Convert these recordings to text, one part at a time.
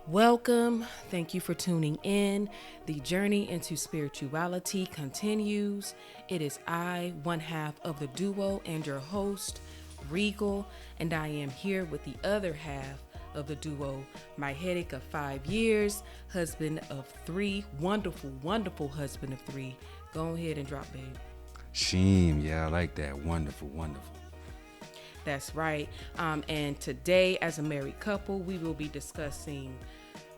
Welcome. Thank you for tuning in. The journey into spirituality continues. It is I, one half of the duo, and your host, Regal, and I am here with the other half of the duo, my headache of 5 years, husband of 3, wonderful, wonderful husband of 3. Go ahead and drop, babe. Sheem, yeah, I like that. Wonderful, wonderful. That's right. And today, as a married couple, we will be discussing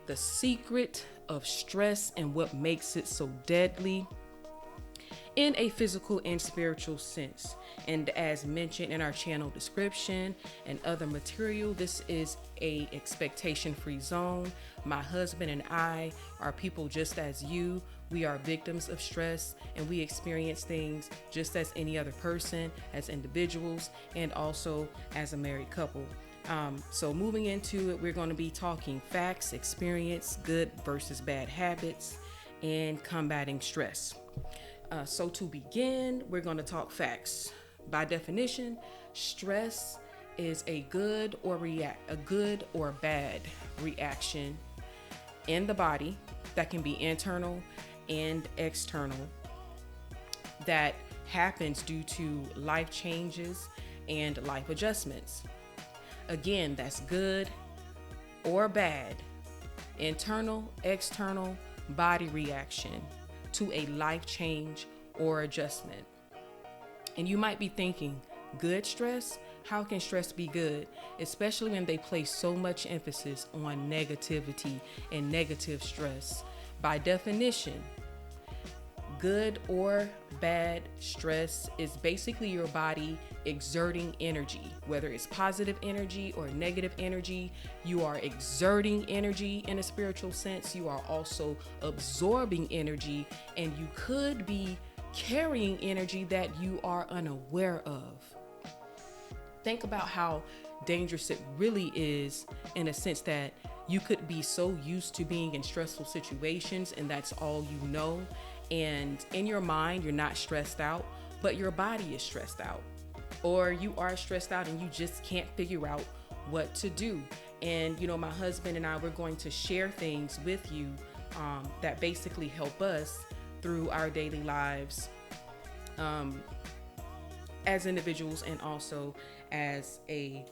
the secret of stress and what makes it so deadly in a physical and spiritual sense. And as mentioned in our channel description and other material, this is a expectation-free zone. My husband and I are people just as you. We are victims of stress and we experience things just as any other person, as individuals, and also as a married couple. So moving into it, we're going to be talking facts, experience, good versus bad habits, and combating stress. So to begin, we're going to talk facts. By definition, stress is a good or bad reaction in the body that can be internal and external that happens due to life changes and life adjustments. Again, that's good or bad, internal, external body reaction to a life change or adjustment. And you might be thinking, good stress? How can stress be good? Especially when they place so much emphasis on negativity and negative stress. By definition, good or bad stress is basically your body exerting energy, whether it's positive energy or negative energy. You are exerting energy in a spiritual sense. You are also absorbing energy, and you could be carrying energy that you are unaware of. Think about how dangerous it really is, in a sense that you could be so used to being in stressful situations and that's all you know. And in your mind, you're not stressed out, but your body is stressed out. Or you are stressed out and you just can't figure out what to do. And, my husband and I, we're going to share things with you that basically help us through our daily lives as individuals and also as a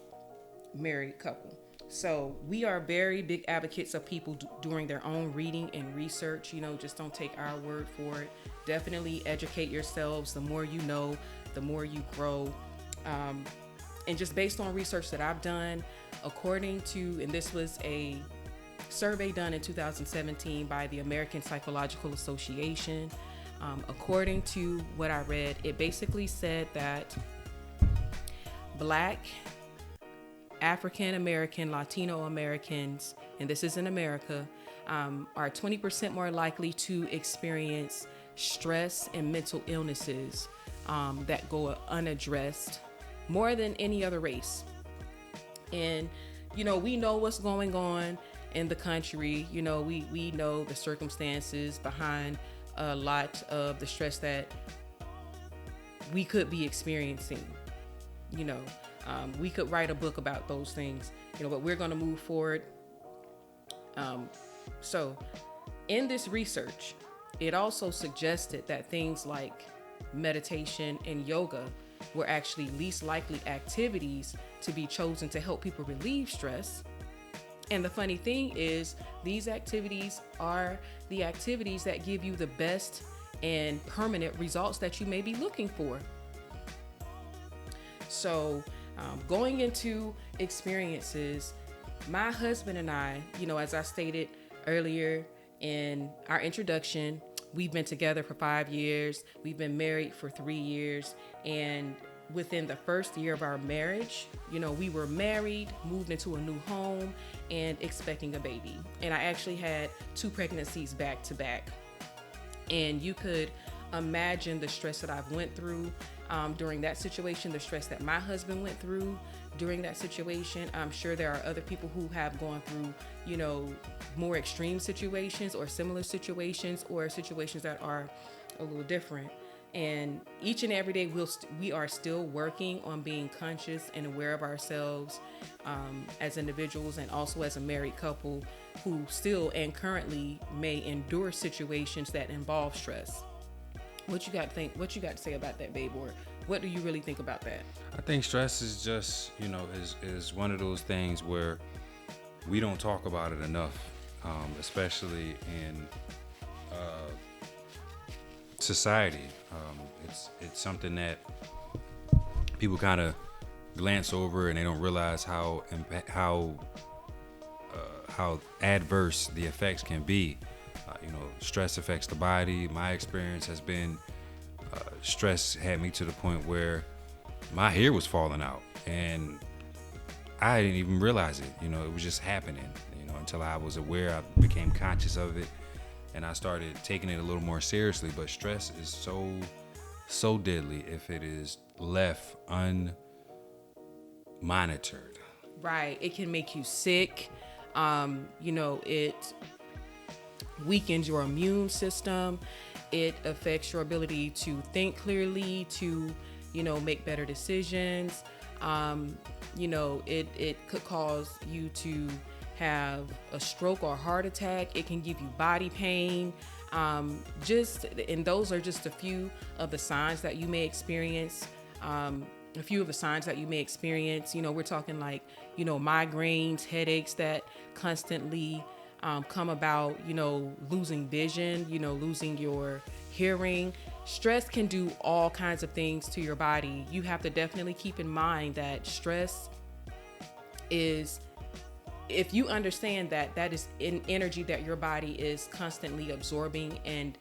married couple. So we are very big advocates of people doing their own reading and research. Just don't take our word for it. Definitely educate yourselves. The more you know, the more you grow. And just based on research that I've done, and this was a survey done in 2017 by the American Psychological Association. According to what I read, it basically said that Black, African American, Latino Americans, and this is in America, are 20% more likely to experience stress and mental illnesses that go unaddressed more than any other race. And, we know what's going on in the country. We know the circumstances behind a lot of the stress that we could be experiencing. We could write a book about those things, but we're going to move forward. So in this research, it also suggested that things like meditation and yoga were actually least likely activities to be chosen to help people relieve stress. And the funny thing is, these activities are the activities that give you the best and permanent results that you may be looking for. So going into experiences, my husband and I, as I stated earlier in our introduction, we've been together for 5 years. We've been married for 3 years. And within the first year of our marriage, we were married, moved into a new home, and expecting a baby. And I actually had 2 pregnancies back to back. And you could imagine the stress that I've went through during that situation, the stress that my husband went through during that situation. I'm sure there are other people who have gone through, more extreme situations or similar situations or situations that are a little different. And each and every day, we are still working on being conscious and aware of ourselves as individuals, and also as a married couple who still and currently may endure situations that involve stress. What you got to think? What you got to say about that, babe? Or what do you really think about that? I think stress is just, is one of those things where we don't talk about it enough, especially in society. It's something that people kind of glance over, and they don't realize how adverse the effects can be. Stress affects the body. My experience has been stress had me to the point where my hair was falling out, and I didn't even realize it. It was just happening. Until I was aware, I became conscious of it, and I started taking it a little more seriously. But stress is so deadly if it is left unmonitored. Right. It can make you sick. It weakens your immune system. It affects your ability to think clearly, to, make better decisions. It could cause you to have a stroke or a heart attack. It can give you body pain. And those are just a few of the signs that you may experience. We're talking like, migraines, headaches that constantly come about, losing vision, losing your hearing. Stress can do all kinds of things to your body. You have to definitely keep in mind that stress is, if you understand that is an energy that your body is constantly absorbing and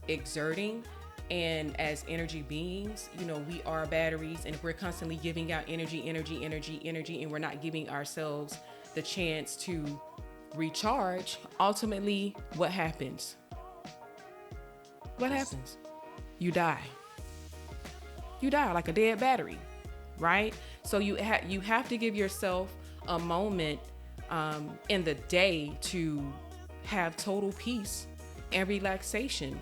exerting. And as energy beings, we are batteries, and if we're constantly giving out energy, and we're not giving ourselves the chance to recharge, ultimately, what happens? What happens? You die. You die like a dead battery, right? So you have to give yourself a moment in the day to have total peace and relaxation.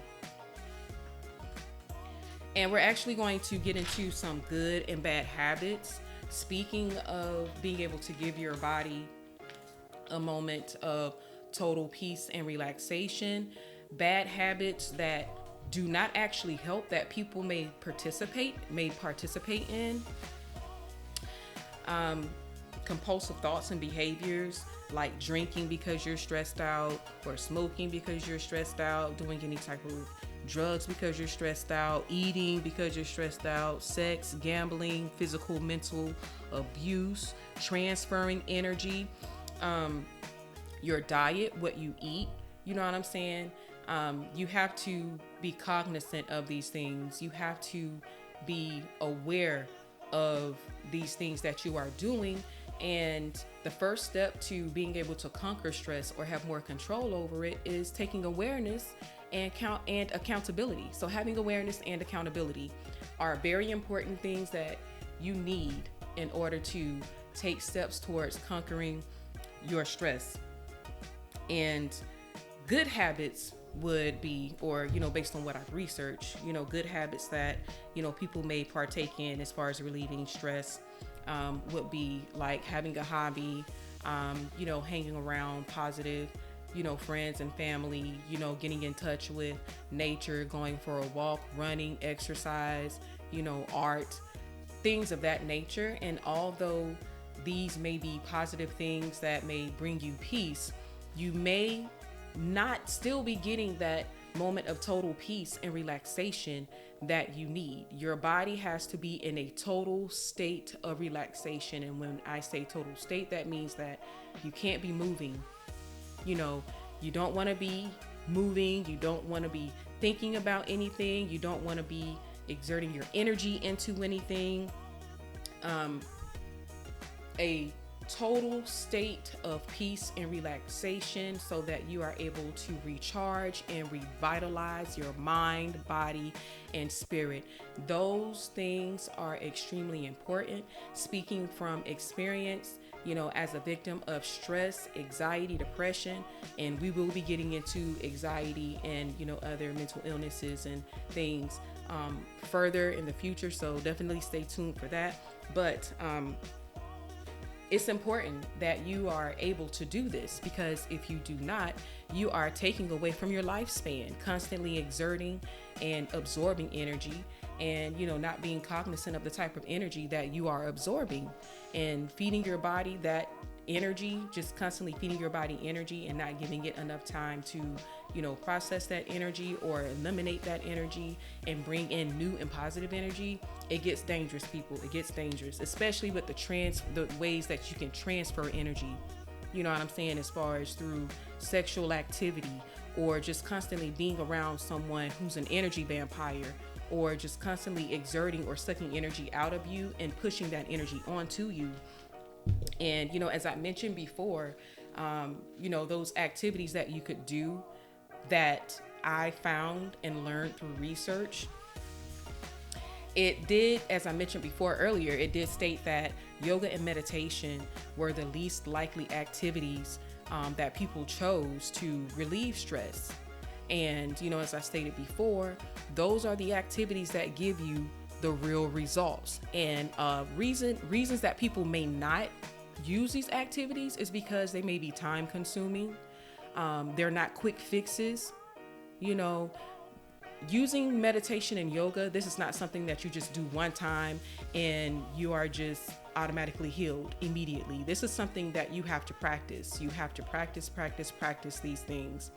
And we're actually going to get into some good and bad habits. Speaking of being able to give your body a moment of total peace and relaxation, bad habits that do not actually help that people may participate in. Compulsive thoughts and behaviors like drinking because you're stressed out, or smoking because you're stressed out, doing any type of drugs because you're stressed out, eating because you're stressed out, sex, gambling, physical, mental abuse, transferring energy, your diet, what you eat. You know what I'm saying? You have to be cognizant of these things. You have to be aware of these things that you are doing. And the first step to being able to conquer stress or have more control over it is taking awareness and accountability. So having awareness and accountability are very important things that you need in order to take steps towards conquering your stress. And good habits would be, or, based on what I've researched, good habits that, people may partake in as far as relieving stress would be like having a hobby, hanging around positive, friends and family, getting in touch with nature, going for a walk, running, exercise, art, things of that nature. And although these may be positive things that may bring you peace, you may not still be getting that moment of total peace and relaxation that you need. Your body has to be in a total state of relaxation. And when I say total state, that means that you can't be moving. You don't want to be moving. You don't want to be thinking about anything. You don't want to be exerting your energy into anything. A total state of peace and relaxation so that you are able to recharge and revitalize your mind, body, and spirit. Those things are extremely important. Speaking from experience, as a victim of stress, anxiety, depression, and we will be getting into anxiety and, other mental illnesses and things further in the future. So definitely stay tuned for that. But it's important that you are able to do this, because if you do not, you are taking away from your lifespan, constantly exerting and absorbing energy, and not being cognizant of the type of energy that you are absorbing, and feeding your body that energy, just constantly feeding your body energy and not giving it enough time to process that energy or eliminate that energy and bring in new and positive energy. It gets dangerous, people. It gets dangerous, especially with the ways that you can transfer energy, you know what I'm saying, as far as through sexual activity, or just constantly being around someone who's an energy vampire, or just constantly exerting or sucking energy out of you and pushing that energy onto you. And as I mentioned before, those activities that you could do that I found and learned through research, it did, as I mentioned before earlier, it did state that yoga and meditation were the least likely activities that people chose to relieve stress. And as I stated before, those are the activities that give you the real results. And reasons that people may not use these activities is because they may be time consuming. They're not quick fixes. Using meditation and yoga, this is not something that you just do one time and you are just automatically healed immediately. This is something that you have to practice. You have to practice these things.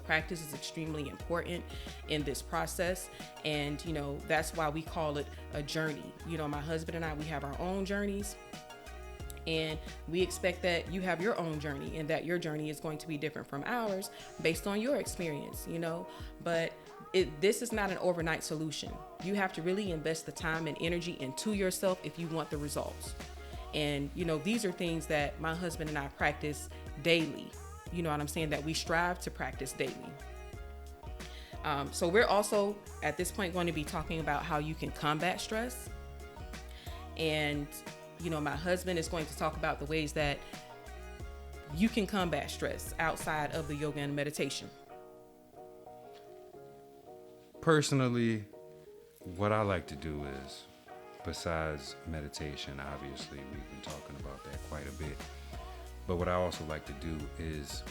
Practice is extremely important in this process. And, that's why we call it a journey. My husband and I, we have our own journeys. And we expect that you have your own journey, and that your journey is going to be different from ours based on your experience, But this is not an overnight solution. You have to really invest the time and energy into yourself if you want the results. And, these are things that my husband and I practice daily. You know what I'm saying? That we strive to practice daily. So we're also at this point going to be talking about how you can combat stress. And my husband is going to talk about the ways that you can combat stress outside of the yoga and meditation. Personally, what I like to do is, besides meditation, obviously, we've been talking about that quite a bit. But what I also like to do is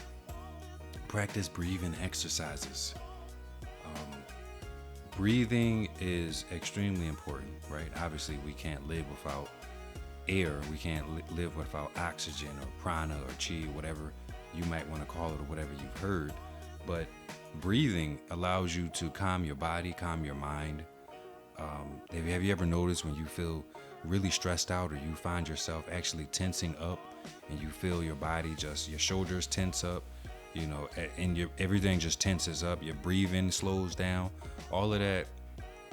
practice breathing exercises. Breathing is extremely important, right? Obviously, we can't live without air. We can't live without oxygen or prana or chi, whatever you might want to call it, or whatever you've heard. But breathing allows you to calm your body, calm your mind. Have you ever noticed when you feel really stressed out, or you find yourself actually tensing up, and you feel your body your shoulders tense up, and everything just tenses up, your breathing slows down, all of that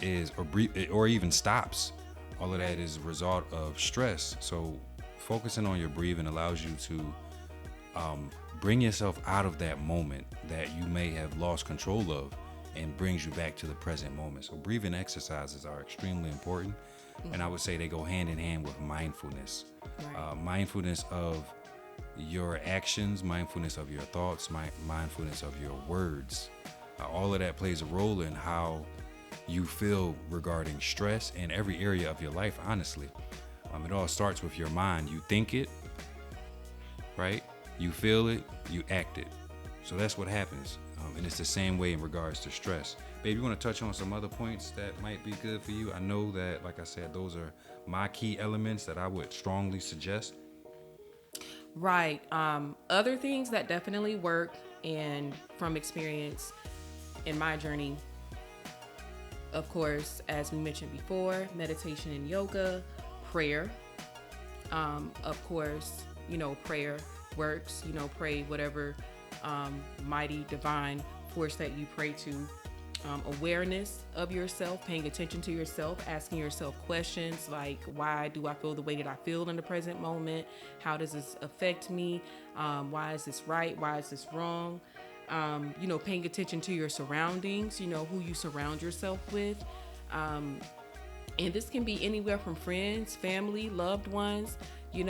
is, or even stops. All of that is a result of stress. So focusing on your breathing allows you to bring yourself out of that moment that you may have lost control of, and brings you back to the present moment. So breathing exercises are extremely important. Mm-hmm. And I would say they go hand in hand with mindfulness. Right. Mindfulness of your actions, mindfulness of your thoughts, mindfulness of your words. All of that plays a role in how you feel regarding stress in every area of your life, honestly. It all starts with your mind. You think it, right? You feel it, you act it. So that's what happens. And it's the same way in regards to stress. Babe, you want to touch on some other points that might be good for you? I know that, like I said, those are my key elements that I would strongly suggest. Right. Other things that definitely work, and from experience in my journey, of course, as we mentioned before, meditation and yoga, prayer. Of course, prayer works. Pray whatever mighty divine force that you pray to. Awareness of yourself, paying attention to yourself, asking yourself questions like, why do I feel the way that I feel in the present moment? How does this affect me? Why is this right? Why is this wrong? Paying attention to your surroundings, who you surround yourself with. And this can be anywhere from friends, family, loved ones. You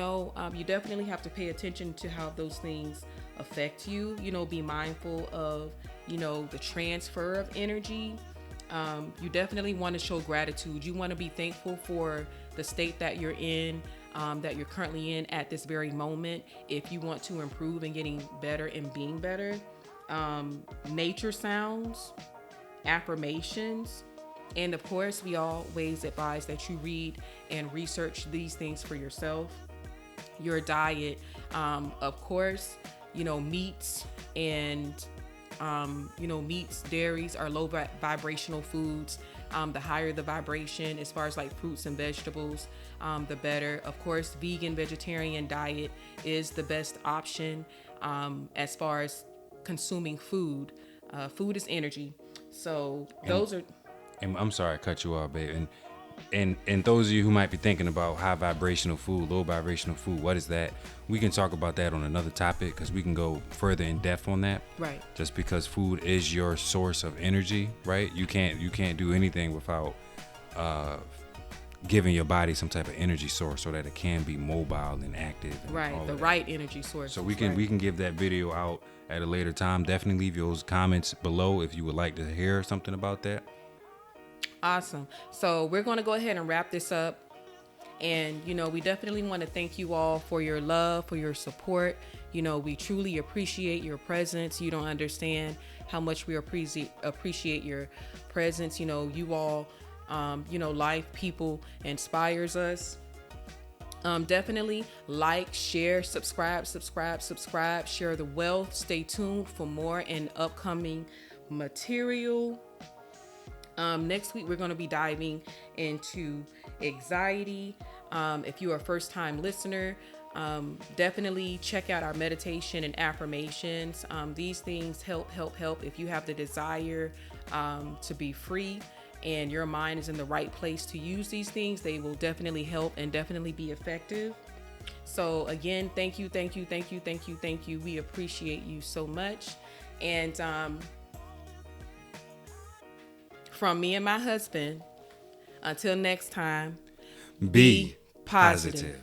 definitely have to pay attention to how those things affect you. Be mindful of, the transfer of energy. You definitely want to show gratitude. You want to be thankful for the state that you're in, that you're currently in at this very moment. If you want to improve and getting better and being better, nature sounds, affirmations, and of course, we always advise that you read and research these things for yourself. Your diet, of course, meats and meats, dairies are low vibrational foods. The higher the vibration, as far as like fruits and vegetables, the better. Of course, vegan, vegetarian diet is the best option as far as consuming food. Food is energy. So those are. And I'm sorry I cut you off, babe. And those of you who might be thinking about high vibrational food, low vibrational food, what is that? We can talk about that on another topic because we can go further in depth on that. Right. Just because food is your source of energy, right? You can't do anything without giving your body some type of energy source so that it can be mobile and active. And right. The right energy source. So we can give that video out at a later time. Definitely leave those comments below if you would like to hear something about that. Awesome. So we're going to go ahead and wrap this up. And, we definitely want to thank you all for your love, for your support. We truly appreciate your presence. You don't understand how much we appreciate your presence. You all, life, people inspires us. Definitely like, share, subscribe, share the wealth. Stay tuned for more and upcoming material. Next week, we're going to be diving into anxiety. If you're a first-time listener, definitely check out our meditation and affirmations. These things help. If you have the desire to be free and your mind is in the right place to use these things, they will definitely help and definitely be effective. So again, thank you. We appreciate you so much. And from me and my husband, until next time, be positive.